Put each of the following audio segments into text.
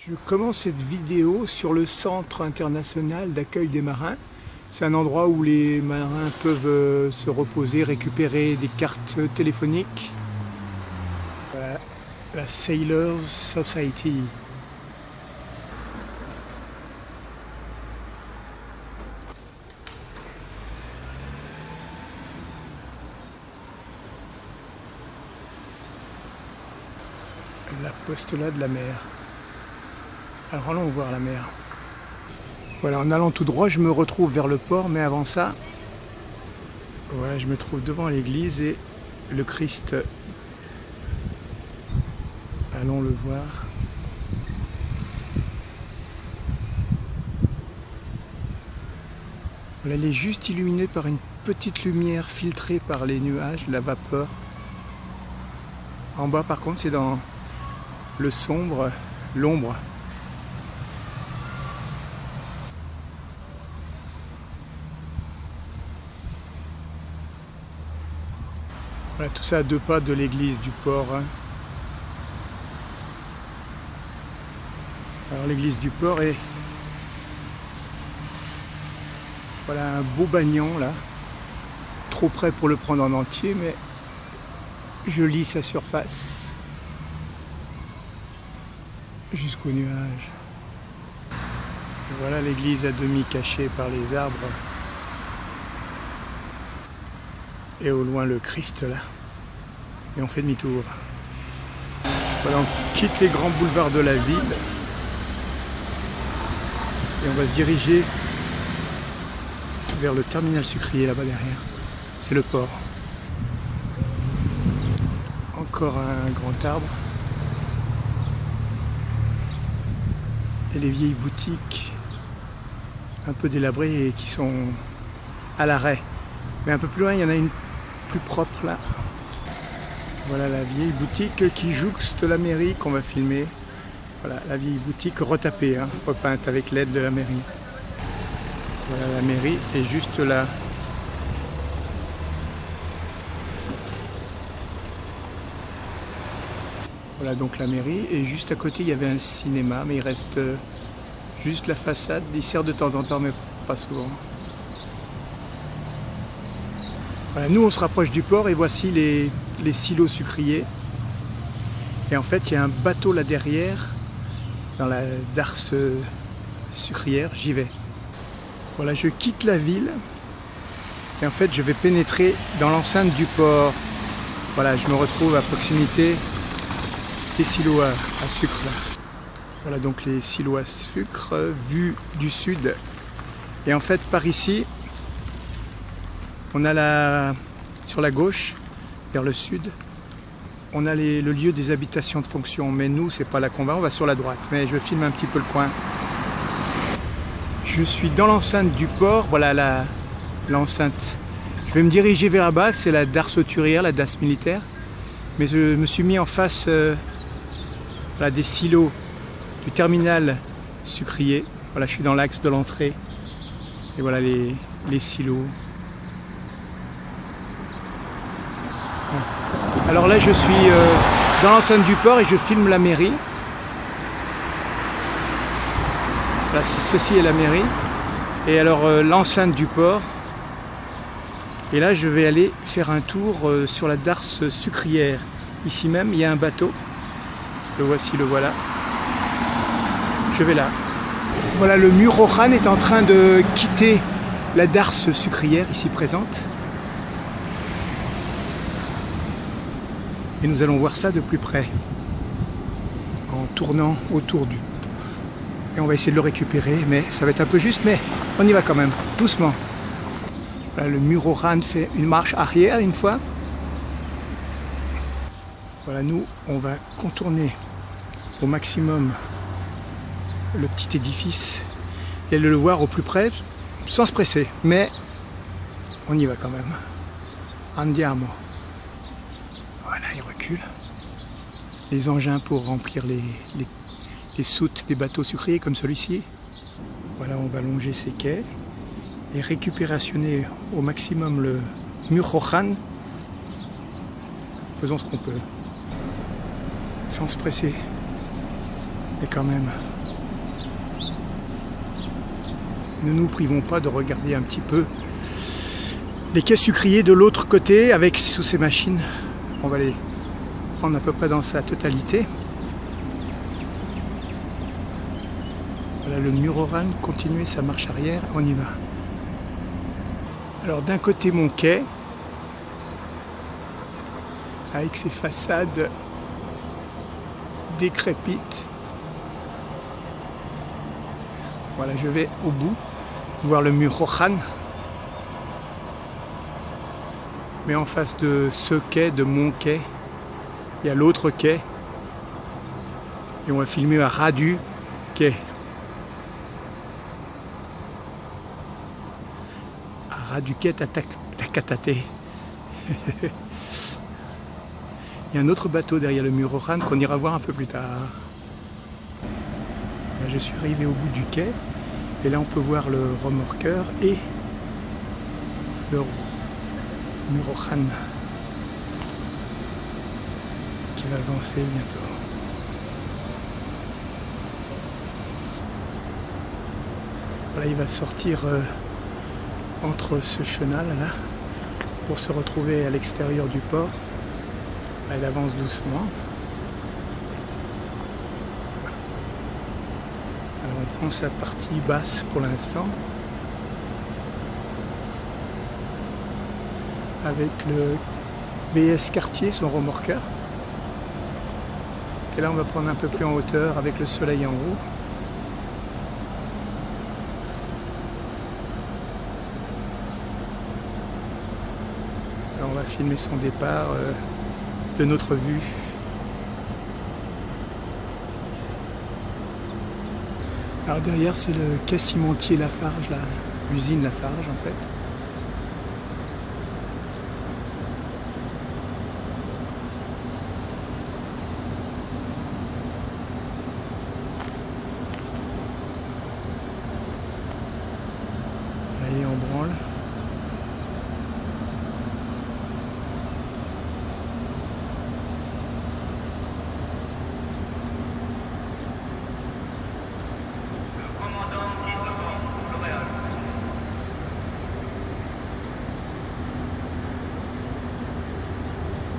Je commence cette vidéo sur le Centre international d'accueil des marins. C'est un endroit où les marins peuvent se reposer, récupérer des cartes téléphoniques. Voilà, la Sailors Society. La poste-là de la mer. Alors allons voir la mer. Voilà, en allant tout droit, je me retrouve vers le port, mais avant ça, voilà, je me trouve devant l'église et le Christ. Allons le voir. Voilà, elle est juste illuminée par une petite lumière filtrée par les nuages, la vapeur. En bas, par contre, c'est dans le sombre, l'ombre. Voilà, tout ça à 2 pas de l'église du port. Alors l'église du port est... Voilà un beau bagnon là. Trop près pour le prendre en entier, mais je lis sa surface. Jusqu'aux nuages. Et voilà l'église à demi cachée par les arbres. Et au loin le Christ là. Et on fait demi-tour. Voilà, on quitte les grands boulevards de la ville. Et on va se diriger vers le terminal sucrier là-bas derrière. C'est le port. Encore un grand arbre. Et les vieilles boutiques un peu délabrées et qui sont à l'arrêt. Mais un peu plus loin, il y en a une plus propre là. Voilà la vieille boutique qui jouxte la mairie qu'on va filmer. Voilà la vieille boutique retapée, hein, repeinte avec l'aide de la mairie. Voilà la mairie est juste là. Voilà donc la mairie et juste à côté il y avait un cinéma, mais il reste juste la façade. Il sert de temps en temps mais pas souvent. Voilà, nous on se rapproche du port et voici les silos sucriers. Et en fait il y a un bateau là derrière, dans la darse sucrière, j'y vais. Voilà, je quitte la ville et en fait je vais pénétrer dans l'enceinte du port. Voilà, je me retrouve à proximité des silos à sucre là. Voilà donc les silos à sucre vus du sud. Et en fait par ici, on a sur la gauche, vers le sud, on a le lieu des habitations de fonction. Mais nous, c'est pas là qu'on va, on va sur la droite. Mais je filme un petit peu le coin. Je suis dans l'enceinte du port, voilà l'enceinte. Je vais me diriger vers là-bas, c'est la darse hauturière, la darse militaire. Mais je me suis mis en face voilà, des silos du terminal sucrier. Voilà, je suis dans l'axe de l'entrée. Et voilà les silos. Alors là je suis dans l'enceinte du port et je filme la mairie. Voilà, ceci est la mairie. Et alors l'enceinte du port. Et là je vais aller faire un tour sur la darse sucrière. Ici même il y a un bateau. Le voici, le voilà. Je vais là. Voilà, le Murohan est en train de quitter la darse sucrière ici présente. Et nous allons voir ça de plus près, en tournant autour du... Et on va essayer de le récupérer, mais ça va être un peu juste, mais on y va quand même, doucement. Voilà, le Murohan fait une marche arrière une fois. Voilà, nous, on va contourner au maximum le petit édifice et le voir au plus près, sans se presser, mais on y va quand même. Andiamo. Voilà, il recule. Les engins pour remplir les soutes des bateaux sucriers comme celui-ci. Voilà, on va longer ces quais et récupérationner au maximum le Murohan. Faisons ce qu'on peut, sans se presser. Mais quand même, ne nous privons pas de regarder un petit peu les quais sucriers de l'autre côté avec sous ces machines. On va les prendre à peu près dans sa totalité. Voilà le Muroran, continuer sa marche arrière, on y va. Alors d'un côté mon quai, avec ses façades décrépites. Voilà, je vais au bout, voir le Muroran. Mais en face de ce quai, de mon quai, il y a l'autre quai. Et on va filmer à ras du quai. À ras du quai, Takatake. Il y a un autre bateau derrière le Muroran qu'on ira voir un peu plus tard. Là, je suis arrivé au bout du quai. Et là, on peut voir le remorqueur et le Muroran qui va avancer bientôt. Voilà, il va sortir entre ce chenal là pour se retrouver à l'extérieur du port. Là, il avance doucement. Alors on prend sa partie basse pour l'instant. Avec le BS Cartier, son remorqueur. Et là on va prendre un peu plus en hauteur avec le soleil en haut. Alors on va filmer son départ de notre vue. Alors derrière c'est le quai cimentier Lafarge, l'usine Lafarge en fait. Elle est en branle.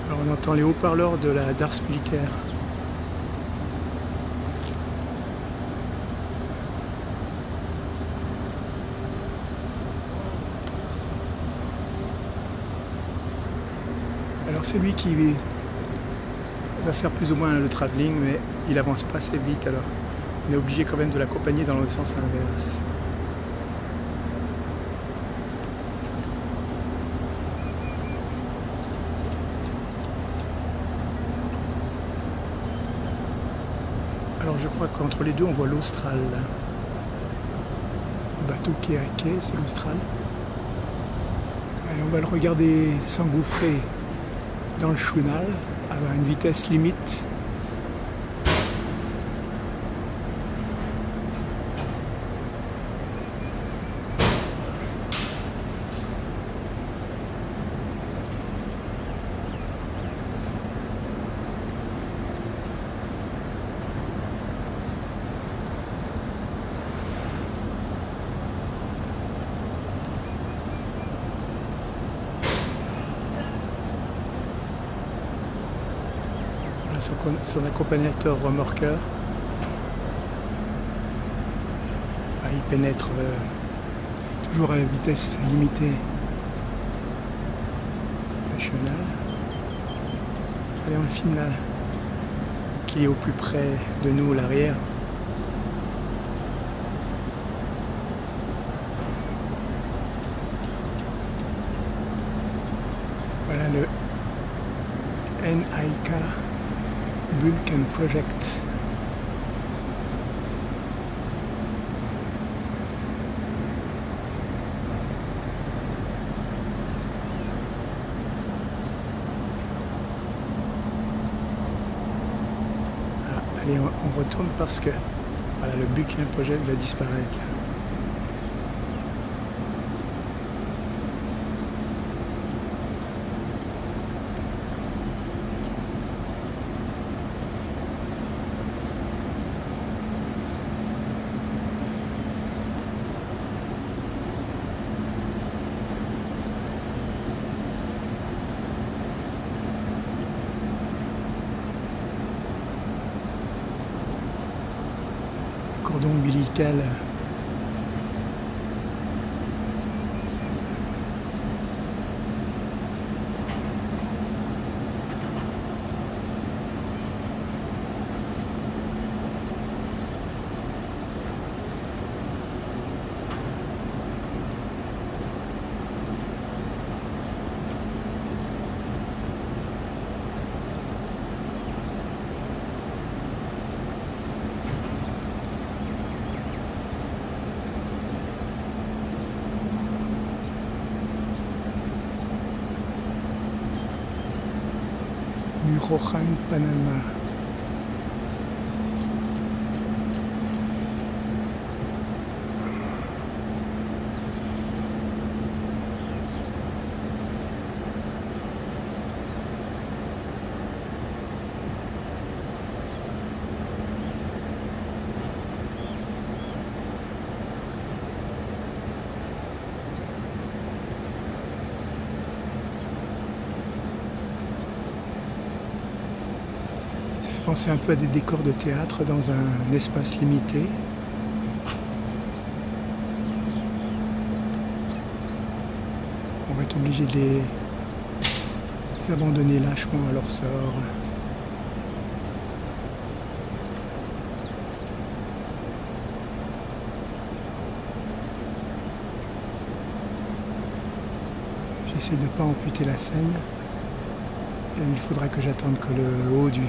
Alors on entend les haut-parleurs de la Darse militaire. Alors c'est lui qui va faire plus ou moins le travelling, mais il avance pas assez vite, alors on est obligé quand même de l'accompagner dans le sens inverse. Alors je crois qu'entre les deux on voit l'Austral. Le bateau qui est à quai, c'est l'Austral. Allez, on va le regarder s'engouffrer dans le chenal à une vitesse limite. Son accompagnateur remorqueur. Ah, il pénètre toujours à la vitesse limitée le chenal. Allez, on le filme là, qui est au plus près de nous, l'arrière. Voilà le NIK Vulcan Project. Ah, allez, on retourne parce que voilà, le Vulcan Project va disparaître. cordon ombilical. Murohan, Panama. Penser un peu à des décors de théâtre dans un espace limité. On va être obligé de les abandonner lâchement à leur sort. J'essaie de ne pas amputer la scène. Il faudra que j'attende que le haut du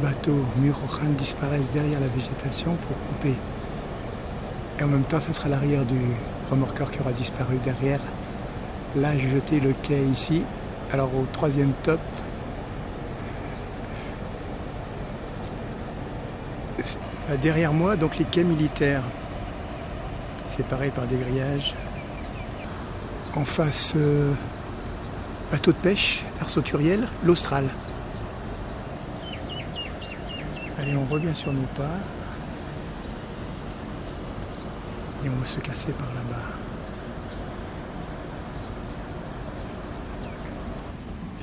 bateau Murohan disparaisse derrière la végétation pour couper. Et en même temps, ça sera l'arrière du remorqueur qui aura disparu derrière. Là, j'ai jeté le quai ici. Alors au troisième top, derrière moi, donc les quais militaires, séparés par des grillages. En face, bateau de pêche, Arsoturiel, l'Austral. Allez, on revient sur nos pas et on va se casser par là-bas.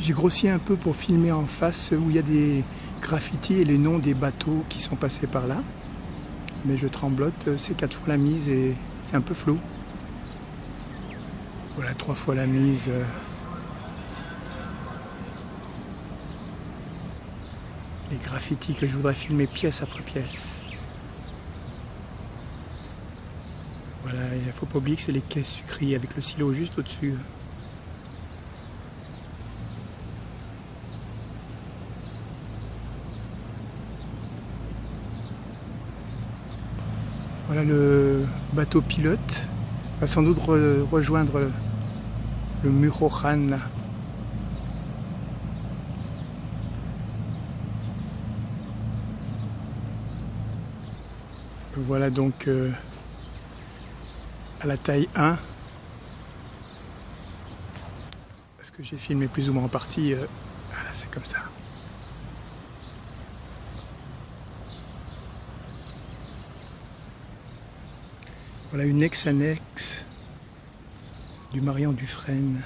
J'ai grossi un peu pour filmer en face où il y a des graffitis et les noms des bateaux qui sont passés par là. Mais je tremblote, c'est 4 fois la mise et c'est un peu flou. Voilà, 3 fois la mise. Les graffitis que je voudrais filmer pièce après pièce. Voilà, il ne faut pas oublier que c'est les quais sucriers avec le silo juste au-dessus. Voilà, le bateau pilote va sans doute rejoindre le Murohan. Voilà donc à la taille 1, parce que j'ai filmé plus ou moins en partie, voilà, c'est comme ça. Voilà une ex-annexe du Marian Dufresne.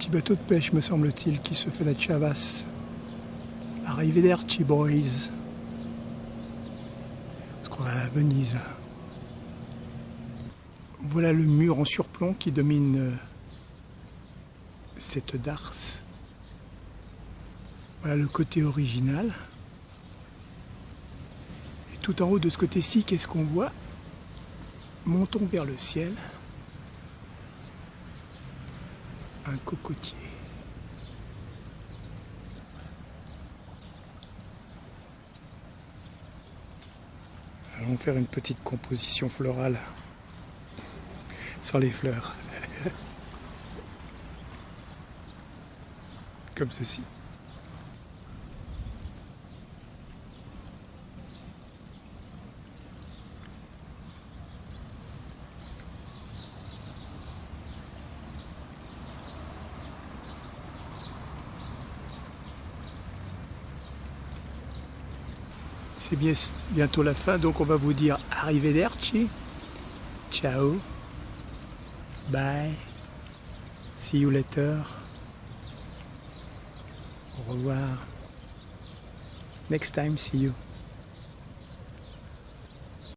Bateau de pêche, me semble-t-il, qui se fait la Chavas. Arrivederci, boys. On se croirait à Venise, là. Voilà le mur en surplomb qui domine cette darse. Voilà le côté original. Et tout en haut de ce côté-ci, qu'est-ce qu'on voit? Montons vers le ciel. Un cocotier. Allons faire une petite composition florale sans les fleurs. Comme ceci. C'est bientôt la fin, donc on va vous dire arrivederci, ciao, bye. See you later. Au revoir. Next time, see you.